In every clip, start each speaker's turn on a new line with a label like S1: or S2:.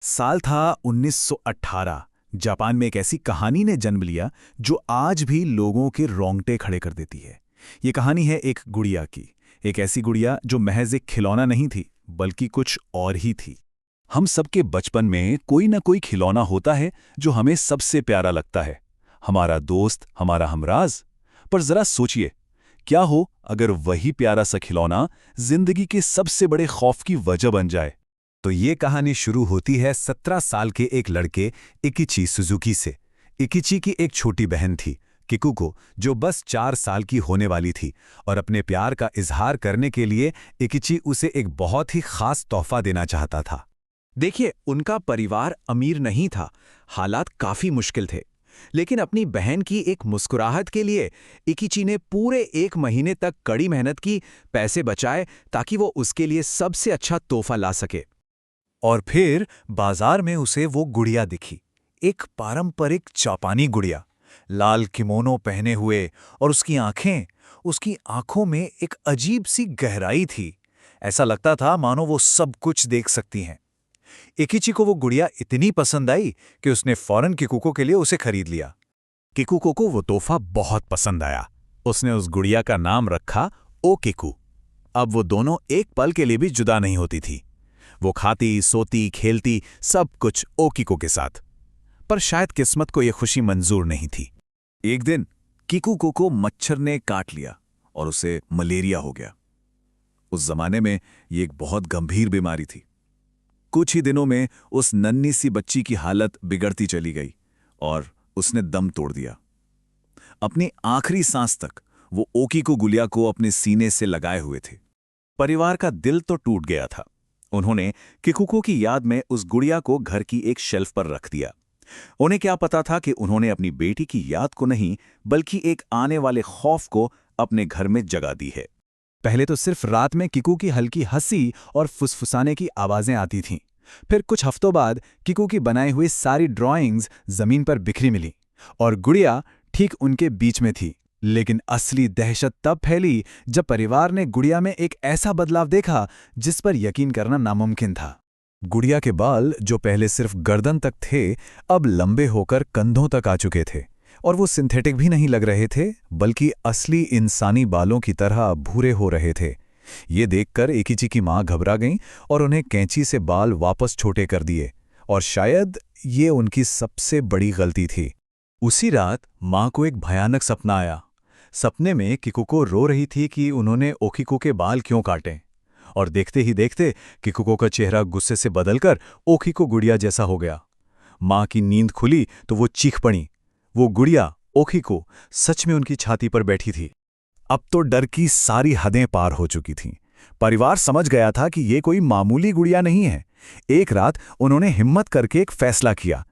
S1: साल था 1918। जापान में एक ऐसी कहानी ने जन्म लिया जो आज भी लोगों के रोंगटे खड़े कर देती है। ये कहानी है एक गुड़िया की। एक ऐसी गुड़िया जो महज एक खिलौना नहीं थी, बल्कि कुछ और ही थी। हम सबके बचपन में कोई ना कोई खिलौना होता है जो हमें सबसे प्यारा लगता है, हमारा दोस्त, हमारा हमराज। पर जरा सोचिए, क्या हो अगर वही प्यारा सा खिलौना जिंदगी के सबसे बड़े खौफ की वजह बन जाए। तो ये कहानी शुरू होती है 17 साल के एक लड़के इकिची सुजुकी से। इकिची की एक छोटी बहन थी, किकुको, जो बस 4 साल की होने वाली थी, और अपने प्यार का इजहार करने के लिए इकिची उसे एक बहुत ही खास तोहफा देना चाहता था। देखिए, उनका परिवार अमीर नहीं था, हालात काफी मुश्किल थे। लेकिन अपनी बहन की एक मुस्कुराहट के लिए इकिची ने पूरे 1 महीने तक कड़ी मेहनत की, पैसे बचाए ताकि वो उसके लिए सबसे अच्छा तोहफा ला सके। और फिर बाजार में उसे वो गुड़िया दिखी, एक पारंपरिक जापानी गुड़िया, लाल किमोनो पहने हुए, और उसकी आंखों में एक अजीब सी गहराई थी। ऐसा लगता था मानो वो सब कुछ देख सकती हैं। इकिची को वो गुड़िया इतनी पसंद आई कि उसने फौरन किकुको के लिए उसे खरीद लिया। किकुको को वो तोहफा बहुत पसंद आया। उसने उस गुड़िया का नाम रखा ओ किकू। अब वो दोनों एक पल के लिए भी जुदा नहीं होती थी। वो खाती, सोती, खेलती, सब कुछ ओकिको के साथ। पर शायद किस्मत को यह खुशी मंजूर नहीं थी। एक दिन किकुको को मच्छर ने काट लिया और उसे मलेरिया हो गया। उस जमाने में ये एक बहुत गंभीर बीमारी थी। कुछ ही दिनों में उस नन्ही सी बच्ची की हालत बिगड़ती चली गई और उसने दम तोड़ दिया। अपनी आखिरी सांस तक वो ओकिको गुड़िया को अपने सीने से लगाए हुए थे। परिवार का दिल तो टूट गया था। उन्होंने किकुको की याद में उस गुड़िया को घर की एक शेल्फ पर रख दिया। उन्हें क्या पता था कि उन्होंने अपनी बेटी की याद को नहीं, बल्कि एक आने वाले खौफ को अपने घर में जगा दी है। पहले तो सिर्फ रात में किकू की हल्की हंसी और फुसफुसाने की आवाजें आती थीं। फिर कुछ हफ्तों बाद किकू की बनाई हुई सारी ड्राइंग्स जमीन पर बिखरी मिली, और गुड़िया ठीक उनके बीच में थी। लेकिन असली दहशत तब फैली जब परिवार ने गुड़िया में एक ऐसा बदलाव देखा जिस पर यकीन करना नामुमकिन था। गुड़िया के बाल, जो पहले सिर्फ गर्दन तक थे, अब लंबे होकर कंधों तक आ चुके थे, और वो सिंथेटिक भी नहीं लग रहे थे, बल्कि असली इंसानी बालों की तरह भूरे हो रहे थे। ये देखकर इकिची की मां घबरा गईं और उन्हें कैंची से बाल वापस छोटे कर दिए, और शायद ये उनकी सबसे बड़ी गलती थी। उसी रात मां को एक भयानक सपना आया। सपने में किकुको रो रही थी कि उन्होंने ओकिको के बाल क्यों काटे, और देखते ही देखते किकुको का चेहरा गुस्से से बदलकर ओकिको गुड़िया जैसा हो गया। मां की नींद खुली तो वो चीख पड़ी। वो गुड़िया, ओकिको, सच में उनकी छाती पर बैठी थी। अब तो डर की सारी हदें पार हो चुकी थीं। परिवार समझ गया था कि ये कोई मामूली गुड़िया नहीं है। एक रात उन्होंने हिम्मत करके एक फैसला किया।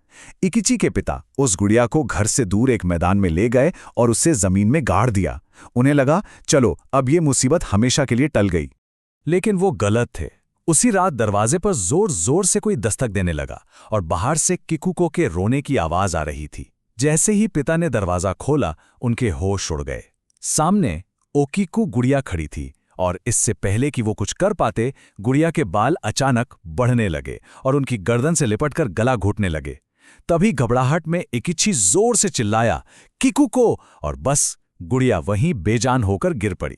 S1: इकिची के पिता उस गुड़िया को घर से दूर एक मैदान में ले गए और उसे जमीन में गाड़ दिया। उन्हें लगा, चलो अब ये मुसीबत हमेशा के लिए टल गई। लेकिन वो गलत थे। उसी रात दरवाजे पर जोर जोर से कोई दस्तक देने लगा, और बाहर से किकुको के रोने की आवाज आ रही थी। जैसे ही पिता ने दरवाजा खोला, उनके होश उड़ गए। सामने ओकिको गुड़िया खड़ी थी, और इससे पहले कि वो कुछ कर पाते, गुड़िया के बाल अचानक बढ़ने लगे और उनकी गर्दन से लिपटकर गला घोटने लगे। तभी घबराहट में इकिची जोर से चिल्लाया, किकुको, और बस गुड़िया वहीं बेजान होकर गिर पड़ी।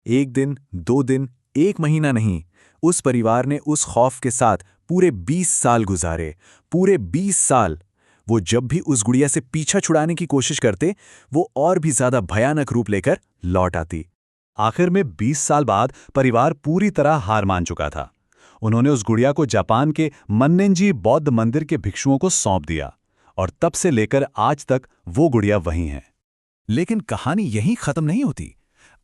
S1: 1 दिन, 2 दिन, 1 महीना नहीं, उस परिवार ने उस खौफ के साथ पूरे 20 साल गुजारे। पूरे 20 साल। वो जब भी उस गुड़िया से पीछा छुड़ाने की कोशिश करते, वो और भी ज्यादा भयानक रूप लेकर लौट आती। आखिर में 20 साल बाद परिवार पूरी तरह हार मान चुका था। उन्होंने उस गुड़िया को जापान के मन्नेंजी बौद्ध मंदिर के भिक्षुओं को सौंप दिया, और तब से लेकर आज तक वो गुड़िया वहीं है। लेकिन कहानी यहीं खत्म नहीं होती।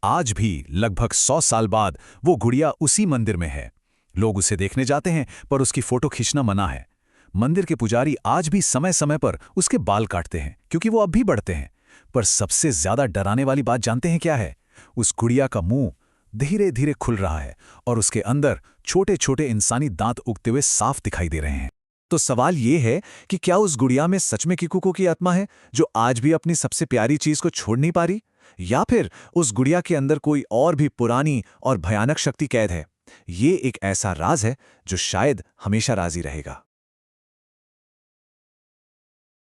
S1: आज भी लगभग 100 साल बाद वो गुड़िया उसी मंदिर में है। लोग उसे देखने जाते हैं, पर उसकी फोटो खींचना मना है। मंदिर के पुजारी आज भी समय समय पर उसके बाल काटते हैं, क्योंकि वो अब भी बढ़ते हैं। पर सबसे ज्यादा डराने वाली बात जानते हैं क्या है? उस गुड़िया का मुंह धीरे धीरे खुल रहा है, और उसके अंदर छोटे छोटे इंसानी दांत उगते हुए साफ दिखाई दे रहे हैं। तो सवाल ये है कि क्या उस गुड़िया में सच में किकुको की आत्मा है, जो आज भी अपनी सबसे प्यारी चीज को छोड़ नहीं पा रही? या फिर उस गुड़िया के अंदर कोई और भी पुरानी और भयानक शक्ति कैद है? ये एक ऐसा राज है जो शायद हमेशा राज ही रहेगा।